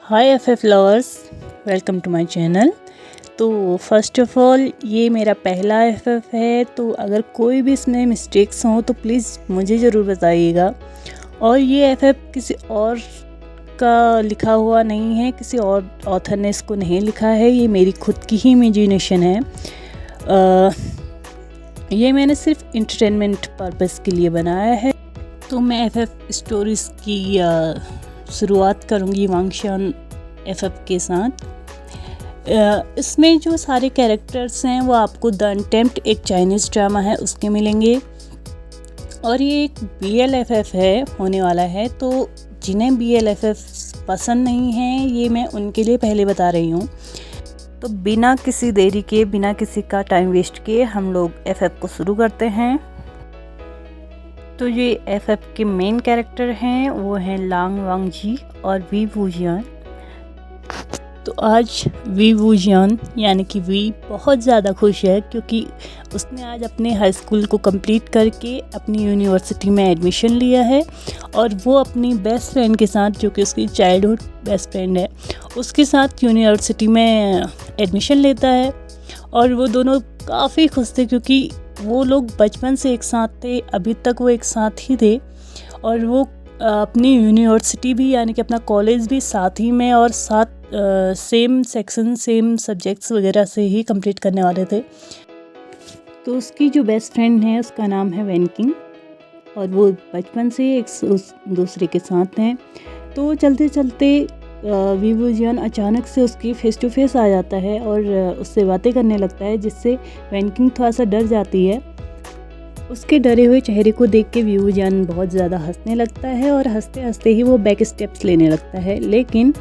Hi FF lovers, welcome to my channel. तो first of all ये मेरा पहला एफएफ है, तो अगर कोई भी इसमें मिस्टेक्स हों तो प्लीज़ मुझे ज़रूर बताइएगा। और ये एफएफ किसी और का लिखा हुआ नहीं है, किसी और ऑथर ने इसको नहीं लिखा है, ये मेरी खुद की ही इमेजिनेशन है। ये मैंने सिर्फ इंटरटेनमेंट पर्पस के लिए बनाया है। तो मैं एफएफ स्टोरीज़ की शुरुआत करूँगी वांगशान एफएफ के साथ। इसमें जो सारे कैरेक्टर्स हैं वो आपको द अटेम्प्ट एक चाइनीज़ ड्रामा है उसके मिलेंगे, और ये एक BLFF है होने वाला है। तो जिन्हें BLFF पसंद नहीं है, ये मैं उनके लिए पहले बता रही हूँ। तो बिना किसी देरी के, बिना किसी का टाइम वेस्ट किए हम लोग FF को शुरू करते हैं। तो ये FF के मेन कैरेक्टर हैं वो हैं लांग वांगजी और वी वूजियान। तो आज वी वूजियान यानी कि वी बहुत ज़्यादा खुश है, क्योंकि उसने आज अपने हाई स्कूल को कंप्लीट करके अपनी यूनिवर्सिटी में एडमिशन लिया है, और वो अपनी बेस्ट फ्रेंड के साथ, जो कि उसकी चाइल्डहुड बेस्ट फ्रेंड है, उसके साथ यूनिवर्सिटी में एडमिशन लेता है। और वो दोनों काफ़ी खुश थे, क्योंकि वो लोग बचपन से एक साथ थे, अभी तक वो एक साथ ही थे, और वो अपनी यूनिवर्सिटी भी यानी कि अपना कॉलेज भी साथ ही में और साथ सेम सेक्शन, सेम सब्जेक्ट्स वगैरह से ही कंप्लीट करने वाले थे। तो उसकी जो बेस्ट फ्रेंड है उसका नाम है वैनकिंग, और वो बचपन से एक दूसरे के साथ हैं। तो चलते चलते वी वूजियान अचानक से उसकी फेस टू फेस आ जाता है और उससे बातें करने लगता है, जिससे वैनकिंग थोड़ा सा डर जाती है। उसके डरे हुए चेहरे को देख के वी वूजियान बहुत ज़्यादा हंसने लगता है, और हंसते हंसते ही वो बैक स्टेप्स लेने लगता है। लेकिन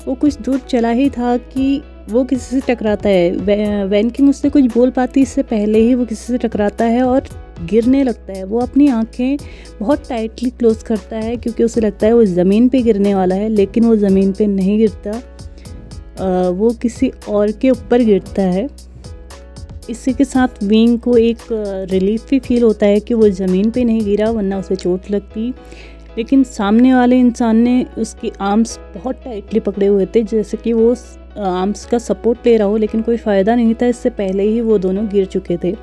वो कुछ दूर चला ही था कि वो किसी से टकराता है। वैनकिंग उससे कुछ बोल पाती इससे पहले ही वो किसी से टकराता है और गिरने लगता है। वो अपनी आंखें बहुत टाइटली क्लोज करता है, क्योंकि उसे लगता है वो ज़मीन पे गिरने वाला है, लेकिन वो ज़मीन पे नहीं गिरता, वो किसी और के ऊपर गिरता है। इसी के साथ विंग को एक रिलीफ भी फील होता है कि वो ज़मीन पे नहीं गिरा, वरना उसे चोट लगती। लेकिन सामने वाले इंसान ने उसकी आर्म्स बहुत टाइटली पकड़े हुए थे, जैसे कि वो आर्म्स का सपोर्ट ले रहा हो, लेकिन कोई फ़ायदा नहीं था, इससे पहले ही वो दोनों गिर चुके थे।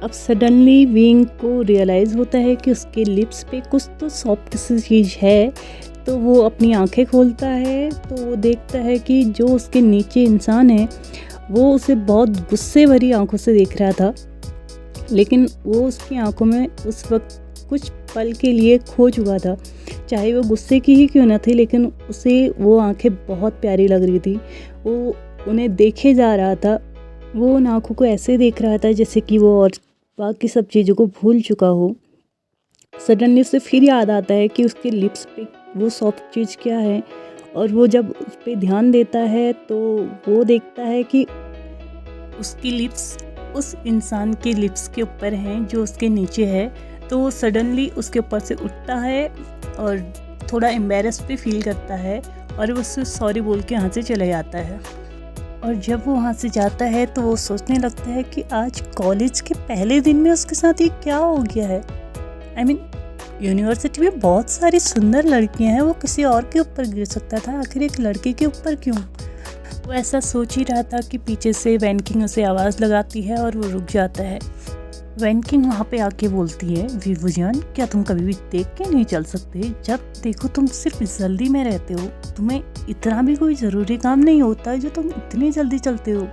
अब सडनली विंग को रियलाइज़ होता है कि उसके लिप्स पे कुछ तो सॉफ्ट सी चीज़ है। तो वो अपनी आंखें खोलता है, तो वो देखता है कि जो उसके नीचे इंसान है वो उसे बहुत गुस्से भरी आंखों से देख रहा था, लेकिन वो उसकी आंखों में उस वक्त कुछ पल के लिए खो चुका था, चाहे वो गुस्से की ही क्यों न थी, लेकिन उसे वो आंखें बहुत प्यारी लग रही थी। वो उन्हें देखे जा रहा था, वो उन आंखों को ऐसे देख रहा था जैसे कि वो और बाकी सब चीज़ों को भूल चुका हो। सडनली उसे फिर याद आता है कि उसके लिप्स पे वो सॉफ्ट चीज़ क्या है, और वो जब उस पर ध्यान देता है तो वो देखता है कि उसकी लिप्स उस इंसान के लिप्स के ऊपर हैं जो उसके नीचे है। तो वो सडनली उसके ऊपर से उठता है और थोड़ा एम्बेरस भी फील करता है, और वो उससे सॉरी बोल के यहाँ से चले जाता है। और जब वो वहाँ से जाता है तो वो सोचने लगता है कि आज कॉलेज के पहले दिन में उसके साथ ये क्या हो गया है। यूनिवर्सिटी में बहुत सारी सुंदर लड़कियां हैं, वो किसी और के ऊपर गिर सकता था, आखिर एक लड़के के ऊपर क्यों? वो ऐसा सोच ही रहा था कि पीछे से वैनकिंग उसे आवाज़ लगाती है और वो रुक जाता है। वैनकिंग वहाँ पे आके बोलती है, वी वूजियान, क्या तुम कभी भी देख के नहीं चल सकते? जब देखो तुम सिर्फ जल्दी में रहते हो, तुम्हें इतना भी कोई ज़रूरी काम नहीं होता जो तुम इतनी जल्दी चलते हो।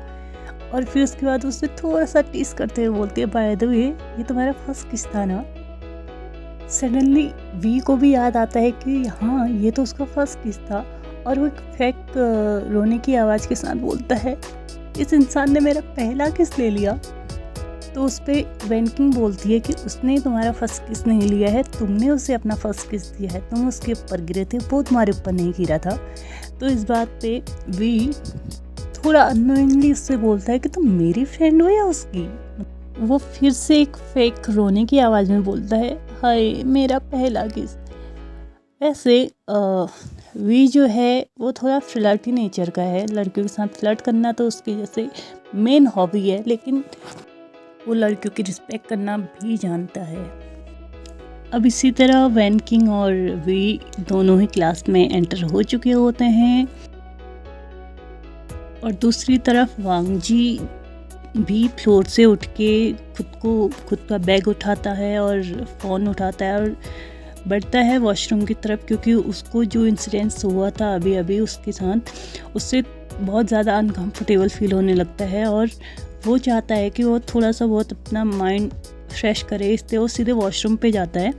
और फिर उसके बाद उससे थोड़ा सा टीस करते हुए बोलती है, बाय द वे ये तुम्हारा फर्स्ट किस था ना? सडनली वी को भी याद आता है कि हाँ, ये तो उसका फर्स्ट किस था, और वो एक फेक रोने की आवाज़ के साथ बोलता है, इस इंसान ने मेरा पहला किस ले लिया। तो उस पर वैनकिंग बोलती है कि उसने तुम्हारा फर्स्ट किस नहीं लिया है, तुमने उसे अपना फर्स्ट किस दिया है, तुम उसके ऊपर गिरे थे, वो तुम्हारे ऊपर नहीं गिरा था। तो इस बात पे वी थोड़ा अननोइंगली उससे बोलता है कि तुम मेरी फ्रेंड हो या उसकी। वो फिर से एक फेक रोने की आवाज़ में बोलता है, हाय मेरा पहला किस। वैसे वी जो है वो थोड़ा फ्लर्टी नेचर का है, लड़कियों के साथ फ्लर्ट करना तो उसकी जैसे मेन हॉबी है, लेकिन वो लड़कियों की रिस्पेक्ट करना भी जानता है। अब इसी तरह वैन किंग और वी दोनों ही क्लास में एंटर हो चुके होते हैं और दूसरी तरफ वांग जी भी फ्लोर से उठ के खुद का बैग उठाता है और फ़ोन उठाता है और बढ़ता है वॉशरूम की तरफ, क्योंकि उसको जो इंसिडेंस हुआ था अभी अभी उसके साथ, उससे बहुत ज़्यादा अनकंफर्टेबल फील होने लगता है और वो चाहता है कि वो थोड़ा सा बहुत अपना माइंड फ्रेश करे, इसलिए वो सीधे वॉशरूम पे जाता है।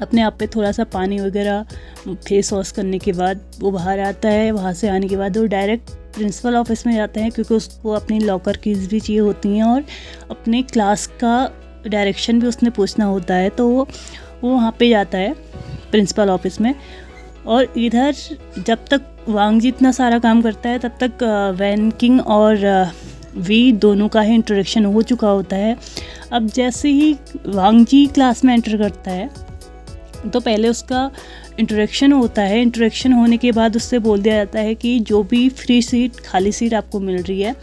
अपने आप पे थोड़ा सा पानी वगैरह फेस वॉश करने के बाद वो बाहर आता है। वहाँ से आने के बाद वो डायरेक्ट प्रिंसिपल ऑफिस में जाता है, क्योंकि उसको अपनी लॉकर कीज़ भी चाहिए होती हैं और अपने क्लास का डायरेक्शन भी उसने पूछना होता है। तो वो वहाँ पे जाता है प्रिंसिपल ऑफिस में। और इधर जब तक वांग जी इतना सारा काम करता है तब तक वैन किंग और वी दोनों का ही इंट्रोडक्शन हो चुका होता है। अब जैसे ही वांग जी क्लास में एंटर करता है तो पहले उसका इंट्रोडक्शन होता है। इंट्रोडक्शन होने के बाद उससे बोल दिया जाता है कि जो भी फ्री सीट, खाली सीट आपको मिल रही है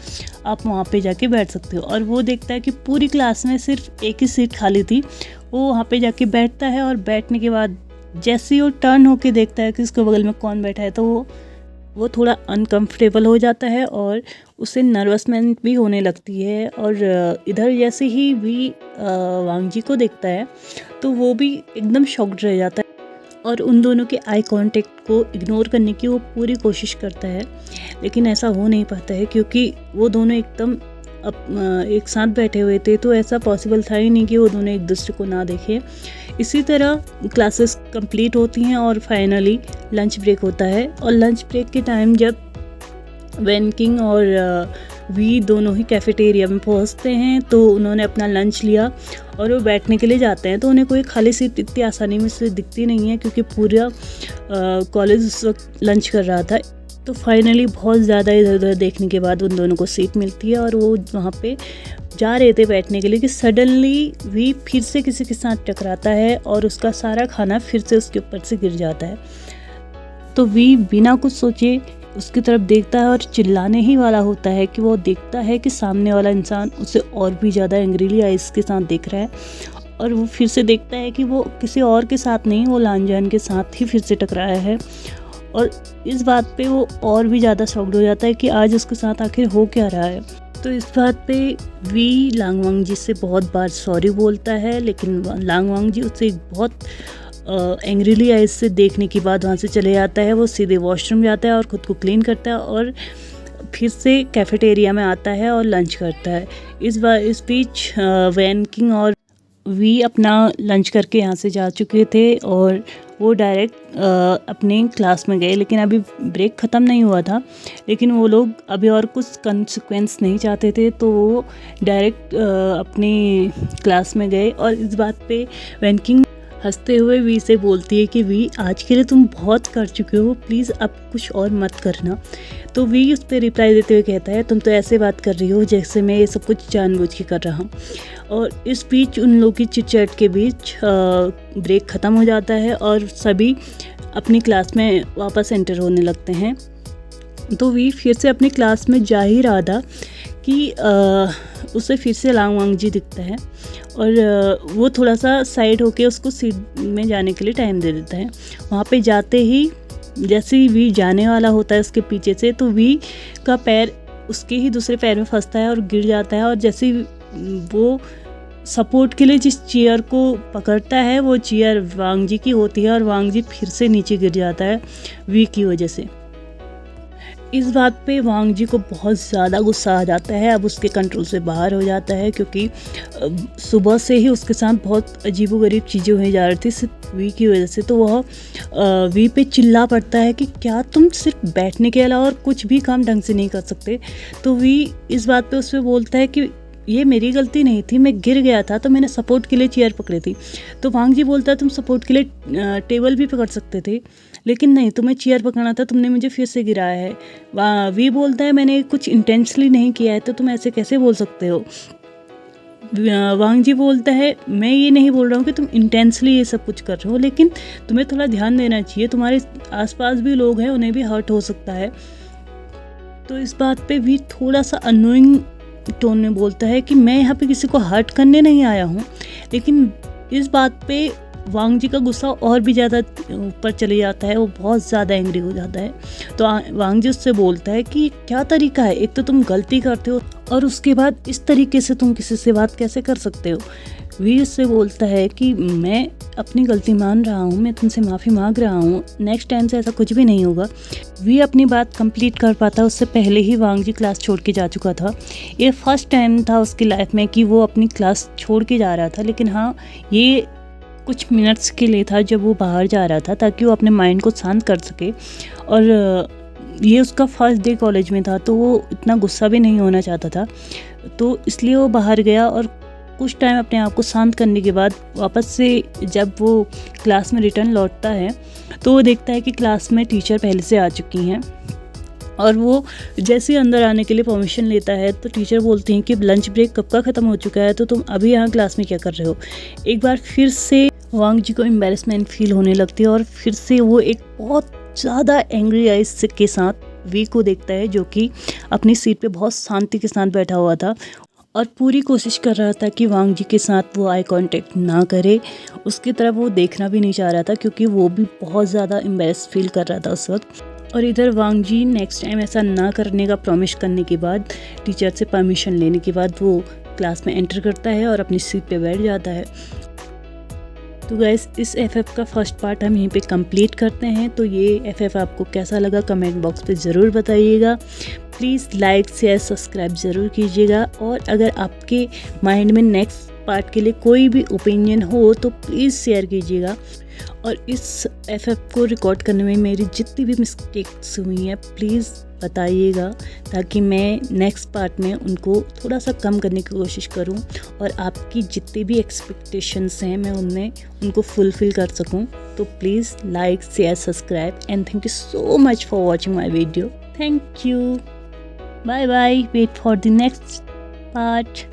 आप वहाँ पे जाके बैठ सकते हो। और वो देखता है कि पूरी क्लास में सिर्फ एक ही सीट खाली थी। वो वहाँ पे जाके बैठता है और बैठने के बाद जैसे ही वो टर्न होके देखता है कि उसके बगल में कौन बैठा है, तो वो थोड़ा अनकंफर्टेबल हो जाता है और उसे नर्वसमेंट भी होने लगती है। और इधर जैसे ही वी वांग जी को देखता है तो वो भी एकदम शॉक्ड रह जाता है और उन दोनों के आई कांटेक्ट को इग्नोर करने की वो पूरी कोशिश करता है, लेकिन ऐसा हो नहीं पाता है क्योंकि वो दोनों एकदम एक साथ बैठे हुए थे, तो ऐसा पॉसिबल था ही नहीं कि वो दोनों एक दूसरे को ना देखें। इसी तरह क्लासेस कंप्लीट होती हैं और फाइनली लंच ब्रेक होता है। और लंच ब्रेक के टाइम जब वैन किंग और वी दोनों ही कैफेटेरिया में पहुंचते हैं तो उन्होंने अपना लंच लिया और वो बैठने के लिए जाते हैं। तो उन्हें कोई खाली सीट इतनी आसानी में से दिखती नहीं है, क्योंकि पूरा कॉलेज उस वक्त लंच कर रहा था। तो फाइनली बहुत ज़्यादा इधर उधर देखने के बाद उन दोनों को सीट मिलती है और वो वहाँ पे जा रहे थे बैठने के लिए कि सडनली वी फिर से किसी के साथ टकराता है और उसका सारा खाना फिर से उसके ऊपर से गिर जाता है। तो वी बिना कुछ सोचे उसकी तरफ देखता है और चिल्लाने ही वाला होता है कि वो देखता है कि सामने वाला इंसान उसे और भी ज़्यादा एंग्रीली आइज़ के साथ देख रहा है। और वो फिर से देखता है कि वो किसी और के साथ नहीं, वो लांजान के साथ ही फिर से टकराया है। और इस बात पे वो और भी ज़्यादा शॉक्ड हो जाता है कि आज उसके साथ आखिर हो क्या रहा है। तो इस बात पे वी लांगवांग जी से बहुत बार सॉरी बोलता है, लेकिन लांगवांग जी उससे बहुत एंग्रीली आइज से देखने के बाद वहाँ से चले जाता है। वो सीधे वॉशरूम जाता है और ख़ुद को क्लीन करता है और फिर से कैफेटेरिया में आता है और लंच करता है। इस बीच वैन किंग और वी अपना लंच करके यहाँ से जा चुके थे और वो डायरेक्ट अपने क्लास में गए, लेकिन अभी ब्रेक ख़त्म नहीं हुआ था। लेकिन वो लोग अभी और कुछ कंसिक्वेंस नहीं चाहते थे, तो वो डायरेक्ट अपनी क्लास में गए। और इस बात पे वैन किंग हंसते हुए वी से बोलती है कि वी आज के लिए तुम बहुत कर चुके हो, प्लीज़ अब कुछ और मत करना। तो वी उस पर रिप्लाई देते हुए कहता है तुम तो ऐसे बात कर रही हो जैसे मैं ये सब कुछ जानबूझ के कर रहा हूँ। और इस बीच उन लोगों की चिट-चैट के बीच ब्रेक ख़त्म हो जाता है और सभी अपनी क्लास में वापस एंटर होने लगते हैं। तो वी फिर से अपनी क्लास में जा ही रहा था कि उसे फिर से लांगवांग जी दिखता है और वो थोड़ा सा साइड होके उसको सीट में जाने के लिए टाइम दे देता है। वहाँ पे जाते ही जैसे ही वी जाने वाला होता है उसके पीछे से, तो वी का पैर उसके ही दूसरे पैर में फंसता है और गिर जाता है। और जैसे ही वो सपोर्ट के लिए जिस चेयर को पकड़ता है वो चेयर वांग जी की होती है और वांग जी फिर से नीचे गिर जाता है वी की वजह से। इस बात पे वांग जी को बहुत ज़्यादा गुस्सा आ जाता है। अब उसके कंट्रोल से बाहर हो जाता है, क्योंकि सुबह से ही उसके साथ बहुत अजीबोगरीब चीज़ें हुई जा रही थी सिर्फ वी की वजह से। तो वह वी पे चिल्ला पड़ता है कि क्या तुम सिर्फ बैठने के अलावा और कुछ भी काम ढंग से नहीं कर सकते। तो वी इस बात पे उस पर बोलता है कि ये मेरी गलती नहीं थी, मैं गिर गया था तो मैंने सपोर्ट के लिए चेयर पकड़ी थी। तो वांग जी बोलता है तुम सपोर्ट के लिए टेबल भी पकड़ सकते थे, लेकिन नहीं, तुम्हें चेयर पकड़ना था, तुमने मुझे फिर से गिराया है। वी बोलता है मैंने कुछ इंटेंशनली नहीं किया है, तो तुम ऐसे कैसे बोल सकते हो। वांग जी बोलता है मैं ये नहीं बोल रहा हूँ कि तुम इंटेंशली ये सब कुछ कर रहे हो, लेकिन तुम्हें थोड़ा ध्यान देना चाहिए, तुम्हारे आसपास भी लोग हैं, उन्हें भी हर्ट हो सकता है। तो इस बात पे भी थोड़ा सा अनोइंग टोन में बोलता है कि मैं यहाँ पे किसी को हर्ट करने नहीं आया हूँ, लेकिन इस बात पे वांग जी का गुस्सा और भी ज़्यादा ऊपर चले जाता है, वो बहुत ज़्यादा एंग्री हो जाता है। तो वांग जी उससे बोलता है कि क्या तरीका है, एक तो तुम गलती करते हो और उसके बाद इस तरीके से तुम किसी से बात कैसे कर सकते हो। वी उससे बोलता है कि मैं अपनी गलती मान रहा हूँ, मैं तुमसे माफ़ी मांग रहा हूँ, नेक्स्ट टाइम से ऐसा कुछ भी नहीं होगा। वी अपनी बात कंप्लीट कर पाता, उससे पहले ही वांग जी क्लास छोड़ के जा चुका था। ये फर्स्ट टाइम था उसकी लाइफ में कि वो अपनी क्लास छोड़ के जा रहा था, लेकिन हाँ ये कुछ मिनट्स के लिए था जब वो बाहर जा रहा था ताकि वो अपने माइंड को शांत कर सके। और ये उसका फर्स्ट डे कॉलेज में था, तो वो इतना गुस्सा भी नहीं होना चाहता था, तो इसलिए वो बाहर गया। और कुछ टाइम अपने आप को शांत करने के बाद वापस से जब वो क्लास में रिटर्न लौटता है तो वो देखता है कि क्लास में टीचर पहले से आ चुकी हैं। और वो जैसे ही अंदर आने के लिए परमिशन लेता है तो टीचर बोलती हैं कि लंच ब्रेक कब का ख़त्म हो चुका है, तो तुम अभी यहाँ क्लास में क्या कर रहे हो। एक बार फिर से वांग जी को एम्बैरेसमेंट फील होने लगती है और फिर से वो एक बहुत ज़्यादा एंग्री आइज के साथ वी को देखता है, जो कि अपनी सीट पे बहुत शांति के साथ बैठा हुआ था और पूरी कोशिश कर रहा था कि वांग जी के साथ वो आई कांटेक्ट ना करे, उसकी तरफ वो देखना भी नहीं चाह रहा था क्योंकि वो भी बहुत ज़्यादा एम्बैरेस फील कर रहा था उस वक्त। और इधर वांग जी नेक्स्ट टाइम ऐसा ना करने का प्रॉमिस करने के बाद, टीचर से परमिशन लेने के बाद वो क्लास में एंटर करता है और अपनी सीट पे बैठ जाता है। तो गाइस इस FF का फर्स्ट पार्ट हम यहीं पे कंप्लीट करते हैं। तो ये FF आपको कैसा लगा कमेंट बॉक्स पे ज़रूर बताइएगा। प्लीज़ लाइक शेयर सब्सक्राइब ज़रूर कीजिएगा। और अगर आपके माइंड में नेक्स्ट पार्ट के लिए कोई भी ओपिनियन हो तो प्लीज़ शेयर कीजिएगा। और इस FF को रिकॉर्ड करने में मेरी जितनी भी मिस्टेक्स हुई हैं प्लीज़ बताइएगा, ताकि मैं नेक्स्ट पार्ट में उनको थोड़ा सा कम करने की कोशिश करूं और आपकी जितनी भी एक्सपेक्टेशंस हैं मैं उनको फुलफ़िल कर सकूं। तो please like share subscribe and thank you so much for watching my video. Thank you, bye bye, wait for the next part.